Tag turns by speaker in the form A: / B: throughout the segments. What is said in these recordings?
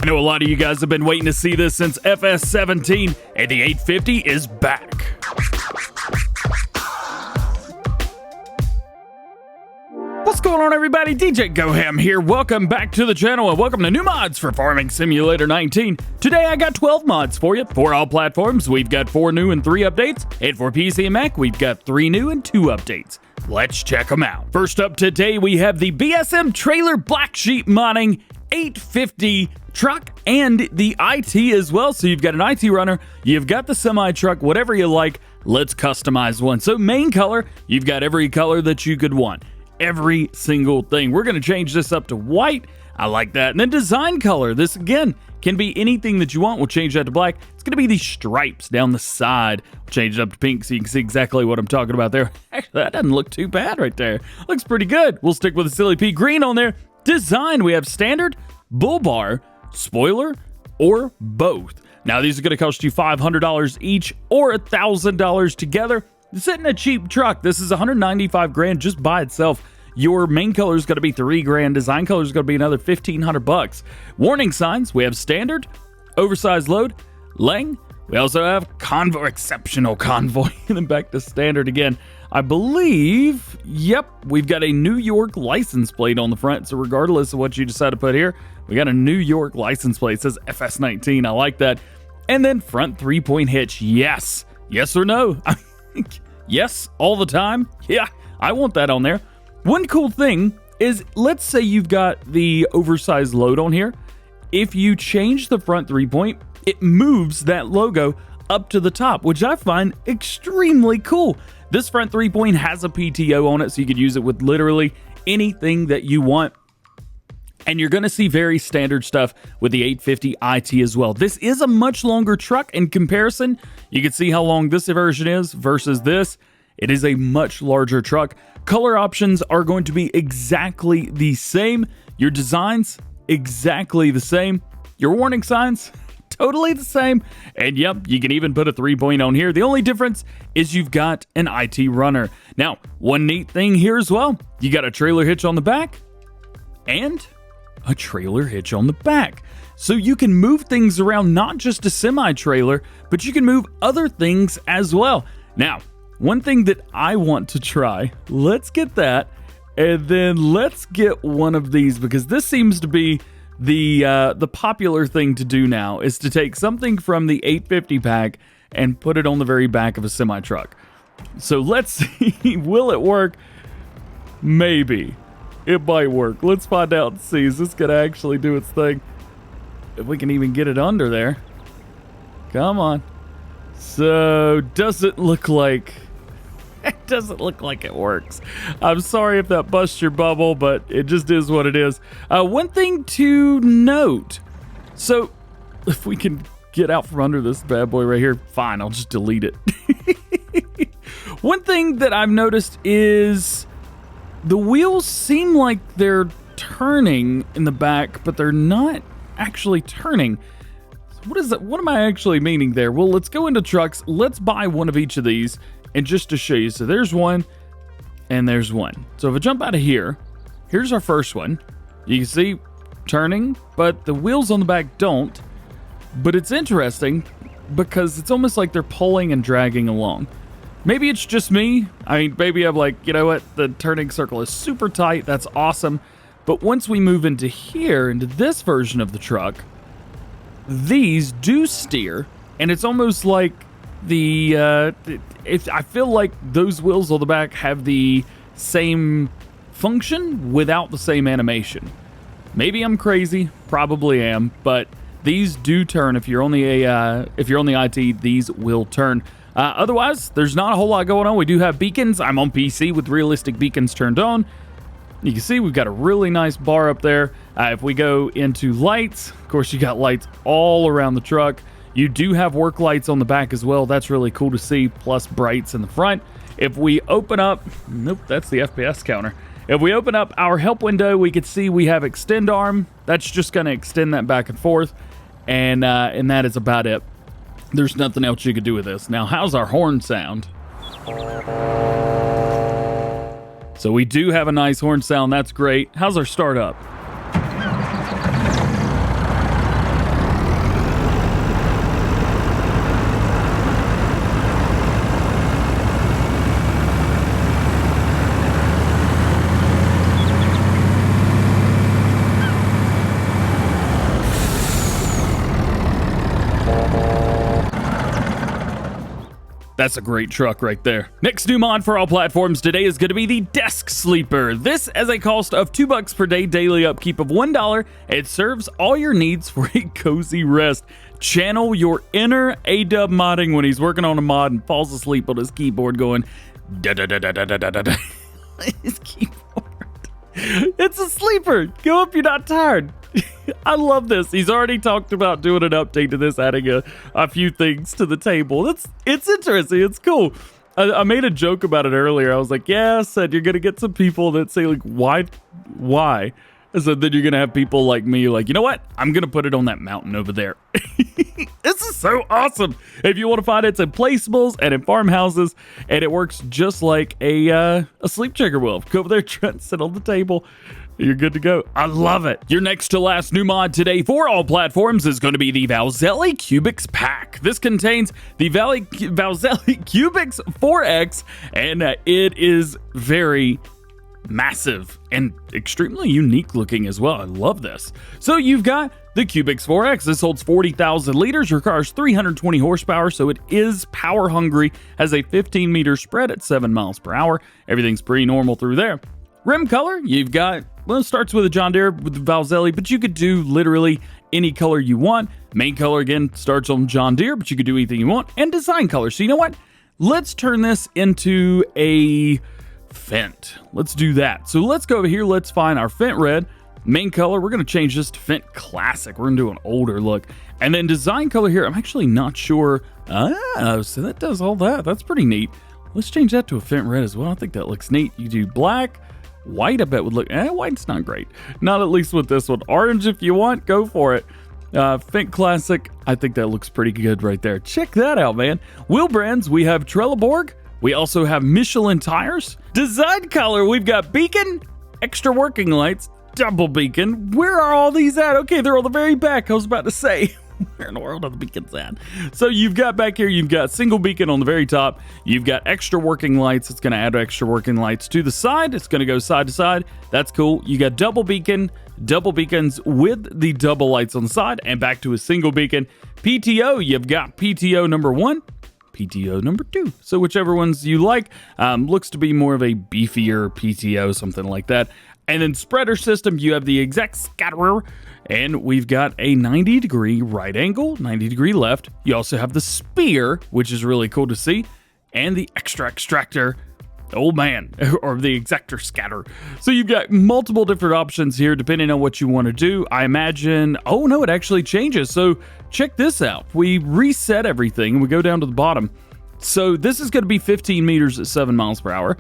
A: I know a lot of you guys have been waiting to see this since FS17, and the 850 is back. What's going on, everybody? DjGoHam here. Welcome back to the channel, and welcome to new mods for Farming Simulator 19. Today I got 12 mods for you. For all platforms, we've got 4 new and 3 updates, and for PC and Mac, we've got 3 new and 2 updates. Let's check them out. First up today, we have the BsM Trailer Black Sheep Modding 850 truck and the IT as well. So you've got an IT runner, you've got the semi truck, whatever you like. Let's customize one. So main color, you've got every color that you could want. Every single thing. We're going to change this up to white. I like that. And then design color. This again can be anything that you want. We'll change that to black. It's going to be these stripes down the side. We'll change it up to pink so you can see exactly what I'm talking about there. Actually, that doesn't look too bad right there. Looks pretty good. We'll stick with the silly pea green on there. Design, we have standard, bull bar, spoiler, or both. Now these are going to cost you $500 each or $1,000 together. This isn't a cheap truck. This is $195 just by itself. Your main color is going to be $3,000. Design color is going to be another $1,500. Warning signs, we have standard, oversized load, Lang. We also have convoy, exceptional convoy, and then back to standard again. I believe, yep, we've got a New York license plate on the front. So regardless of what you decide to put here, we got a New York license plate. It says FS19. I like that. And then front 3-point hitch. Yes. Yes or no? Yes, all the time. Yeah, I want that on there. One cool thing is, let's say you've got the oversized load on here. If you change the front 3-point, it moves that logo up to the top, which I find extremely cool. This front 3-point has a PTO on it, so you could use it with literally anything that you want. And you're going to see very standard stuff with the 850 IT as well. This is a much longer truck in comparison. You can see how long this version is versus this. It is a much larger truck. Color options are going to be exactly the same. Your designs, exactly the same. Your warning signs, totally the same. And yep, you can even put a 3-point on here. The only difference is you've got an IT runner. Now, one neat thing here as well, you got a trailer hitch on the back and a trailer hitch on the back. So you can move things around, not just a semi-trailer, but you can move other things as well. Now, one thing that I want to try, let's get that, and then let's get one of these, because this seems to be the popular thing to do now, is to take something from the 850 pack and put it on the very back of a semi-truck. So let's see, will it work? Maybe. It might work. Let's find out and see. Is this going to actually do its thing? If we can even get it under there. Come on. So, doesn't look like... It doesn't look like it works. I'm sorry if that busts your bubble, but it just is what it is. One thing to note. So, if we can get out from under this bad boy right here, fine, I'll just delete it. One thing that I've noticed is the wheels seem like they're turning in the back, but they're not actually turning. What is that? What am I actually meaning there? Well, let's go into trucks. Let's buy one of each of these, and just to show you. So there's one, and there's one. So if I jump out of here, here's our first one. You can see turning, but the wheels on the back don't. But it's interesting because it's almost like they're pulling and dragging along. Maybe it's just me. I mean, maybe I'm like, you know what? The turning circle is super tight. That's awesome. But once we move into here, into this version of the truck, these do steer, and it's almost like I feel like those wheels on the back have the same function without the same animation. Maybe I'm crazy, probably am, but these do turn. If you're on the IT, these will turn. Otherwise, there's not a whole lot going on. We do have beacons. I'm on PC with realistic beacons turned on. You can see we've got a really nice bar up there. If we go into lights, of course, you got lights all around the truck. You do have work lights on the back as well. That's really cool to see, plus brights in the front. If we open up, nope, that's the FPS counter. If we open up our help window, we can see we have extend arm. That's just going to extend that back and forth, and that is about it. There's nothing else you could do with this. Now, how's our horn sound? So we do have a nice horn sound. That's great. How's our startup? That's a great truck right there. Next new mod for all platforms today is going to be the Desk Sleeper. This has a cost of $2 per day, daily upkeep of $1. It serves all your needs for a cozy rest. Channel your inner A-Dub modding when he's working on a mod and falls asleep on his keyboard going da da da da da da da da. His keyboard. It's a sleeper. Go up, you're not tired. I love this. He's already talked about doing an update to this, adding a few things to the table. It's interesting. It's cool. I made a joke about it earlier. I was like, yeah, I said you're going to get some people that say, like, why? I said, then you're going to have people like me, like, you know what? I'm going to put it on that mountain over there. This is so awesome. If you want to find it, it's in placeables and in farmhouses, and it works just like a sleep checker will. Go over there, try and sit on the table. You're good to go. I love it. Your next to last new mod today for all platforms is going to be the Valzelli Cubex pack. This contains the Valzelli Cubex 4X, and it is very massive and extremely unique looking as well. I love this. So you've got the Cubex 4X. This holds 40,000 liters, requires 320 horsepower, so it is power hungry, has a 15-meter spread at 7 miles per hour. Everything's pretty normal through there. Rim color, you've got, well, it starts with a John Deere with the Valzelli, but you could do literally any color you want. Main color, again, starts on John Deere, but you could do anything you want. And design color. So you know what? Let's turn this into a Fent. Let's do that. So let's go over here. Let's find our Fent red. Main color, we're going to change this to Fent Classic. We're going to do an older look. And then design color here, I'm actually not sure. So that does all that. That's pretty neat. Let's change that to a Fent red as well. I think that looks neat. You do black. White, I bet would look, white's not great. Not at least with this one. Orange, if you want, go for it. Fent Classic, I think that looks pretty good right there. Check that out, man. Wheel brands, we have Trelleborg. We also have Michelin tires. Design color, we've got beacon, extra working lights, double beacon. Where are all these at? Okay, they're on the very back. I was about to say, where in the world are the beacons at? So you've got back here, you've got single beacon on the very top. You've got extra working lights. It's going to add extra working lights to the side. It's going to go side to side. That's cool. You got double beacons with the double lights on the side, and back to a single beacon. PTO, you've got PTO number 1, PTO number 2. So whichever ones you like. Looks to be more of a beefier PTO, something like that. And then spreader system, you have the exact scatterer, and we've got a 90-degree right angle, 90-degree left. You also have the spear, which is really cool to see, and the extra extractor, oh man, or the exactor scatter. So you've got multiple different options here depending on what you want to do. I imagine, oh no, it actually changes. So check this out. We reset everything, and we go down to the bottom. So this is going to be 15 meters at 7 miles per hour.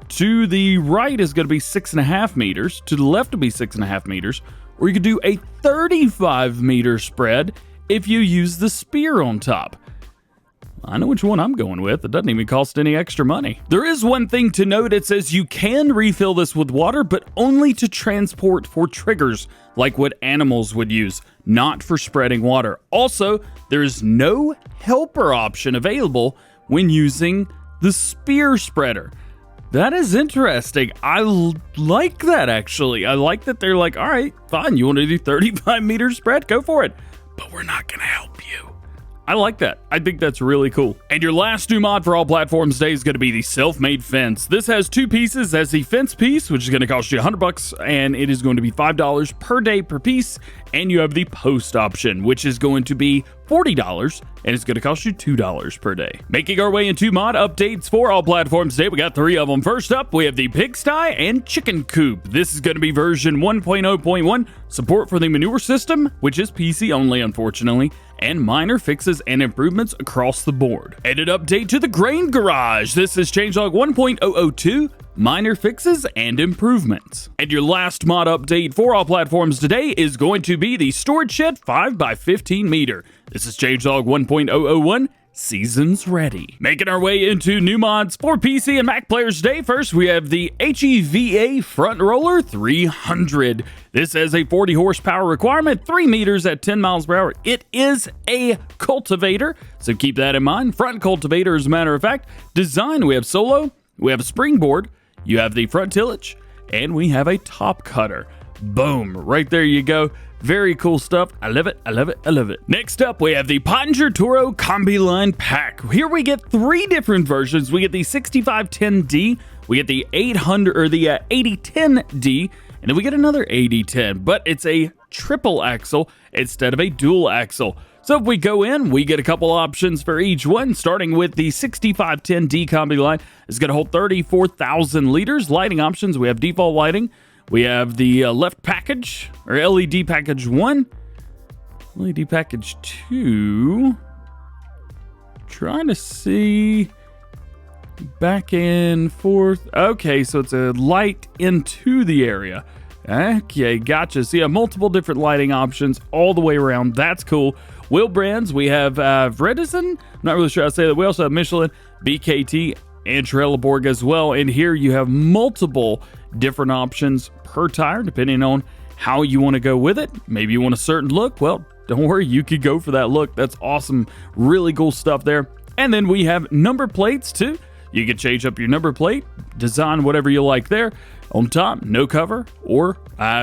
A: To the right is going to be 6.5 meters. To the left will be 6.5 meters. Or you could do a 35-meter spread if you use the spear on top. I know which one I'm going with. It doesn't even cost any extra money. There is one thing to note. It says you can refill this with water, but only to transport for triggers, like what animals would use, not for spreading water. Also, there is no helper option available when using the spear spreader. That is interesting. I like that, actually. I like that they're like, all right, fine, you want to do 35-meter spread? Go for it. But we're not going to help you. I like that. I think that's really cool. And your last new mod for all platforms today is going to be the Selfmade Fence. This has 2 pieces. As the fence piece, which is going to cost you $100, and it is going to be $5 per day per piece. And you have the post option, which is going to be $40, and it's going to cost you $2 per day. Making our way into mod updates for all platforms today, we got 3 of them. First up, we have the Pigsty and Chicken Coop. This is going to be version 1.0.1, support for the manure system, which is PC only, unfortunately, and minor fixes and improvements across the board. And an update to the Grain Garage. This is changelog 1.002, minor fixes and improvements. And your last mod update for all platforms today is going to be the Storage Shed 5x15 meter. This is changelog 1.001, seasons ready. Making our way into new mods for PC and Mac players today. First, we have the HeVA Front Roller 300. This has a 40 horsepower requirement, 3 meters at 10 miles per hour. It is a cultivator, so keep that in mind. Front cultivator, as a matter of fact. Design, we have solo, we have a springboard, you have the front tillage, and we have a top cutter. Boom, right there you go. Very cool stuff. I love it. I love it. I love it. Next up, we have the Pottinger Toro Combi line pack. Here we get 3 different versions. We get the 6510D, we get the 800 or the 8010D, and then we get another 8010, but it's a triple axle instead of a dual axle. So if we go in, we get a couple options for each one, starting with the 6510D Combi line. It's going to hold 34,000 liters. Lighting options, we have default lighting. We have the left package, or LED package 1, LED package 2. Trying to see back and forth. Okay, so it's a light into the area. Okay, gotcha. So you have multiple different lighting options all the way around. That's cool. Wheel brands, we have Vredesen. I'm not really sure how to say that. We also have Michelin, BKT, and Trioliet as well. And here you have multiple different options per tire, depending on how you want to go with it. Maybe you want a certain look. Well, don't worry, you could go for that look. That's awesome. Really cool stuff there. And then we have number plates too. You can change up your number plate, design whatever you like there. On top, no cover, or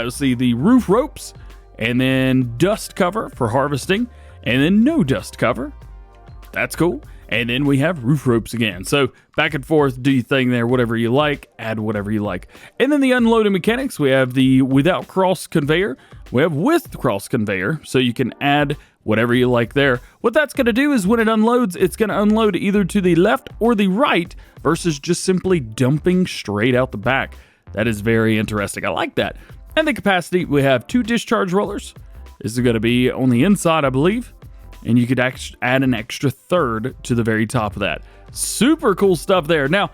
A: see the roof ropes, and then dust cover for harvesting, and then no dust cover. That's cool. And then we have roof ropes again. So back and forth, do your thing there, whatever you like, add whatever you like. And then the unloading mechanics, we have the without cross conveyor, we have with cross conveyor, so you can add whatever you like there. What that's going to do is when it unloads, it's going to unload either to the left or the right versus just simply dumping straight out the back. That is very interesting. I like that. And the capacity, we have 2 discharge rollers. This is going to be on the inside, I believe. And you could add an extra third to the very top of that. Super cool stuff there. Now,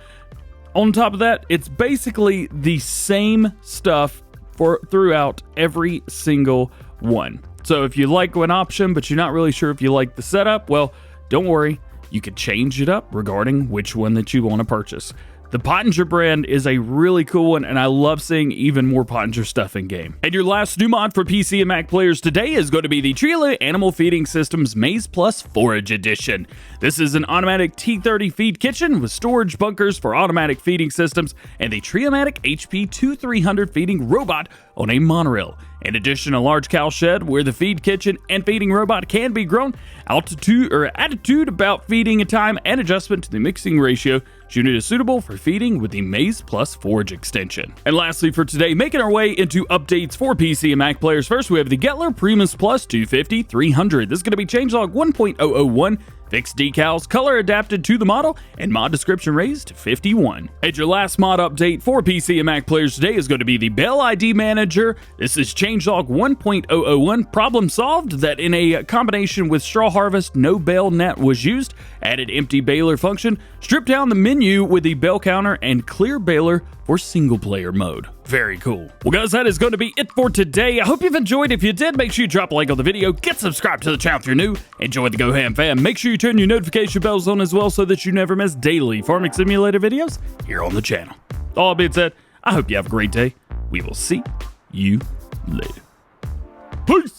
A: on top of that, it's basically the same stuff for throughout every single one. So if you like one option, but you're not really sure if you like the setup, well, don't worry. You could change it up regarding which one that you want to purchase. The Pottinger brand is a really cool one, and I love seeing even more Pottinger stuff in game. And your last new mod for PC and Mac players today is going to be the Trioliet Animal Feeding Systems Maize Plus Forage Edition. This is an automatic T30 feed kitchen with storage bunkers for automatic feeding systems and the Triomatic HP 2300 feeding robot on a monorail. In addition, a large cow shed where the feed kitchen and feeding robot can be grown, attitude about feeding time and adjustment to the mixing ratio. Unit is suitable for feeding with the Maize Plus Forage extension. And lastly for today, making our way into updates for PC and Mac players. First, we have the Guettler Primus Plus 250-300. This is going to be changelog 1.001. Fixed decals, color adapted to the model, and mod description raised to 51. And your last mod update for PC and Mac players today is going to be the Bale ID Manager. This is changelog 1.001. Problem solved that in a combination with straw harvest, no bale net was used. Added empty baler function. Stripped down the menu with the bale counter and clear baler for single player mode. Very cool. Well guys, that is going to be it for today. I hope you've enjoyed. If you did, make sure you drop a like on the video, get subscribed to the channel if you're new, enjoy the GoHam fam. Make sure you turn your notification bells on as well so that you never miss daily Farming Simulator videos here on the channel. All being said, I hope you have a great day. We will see you later. Peace!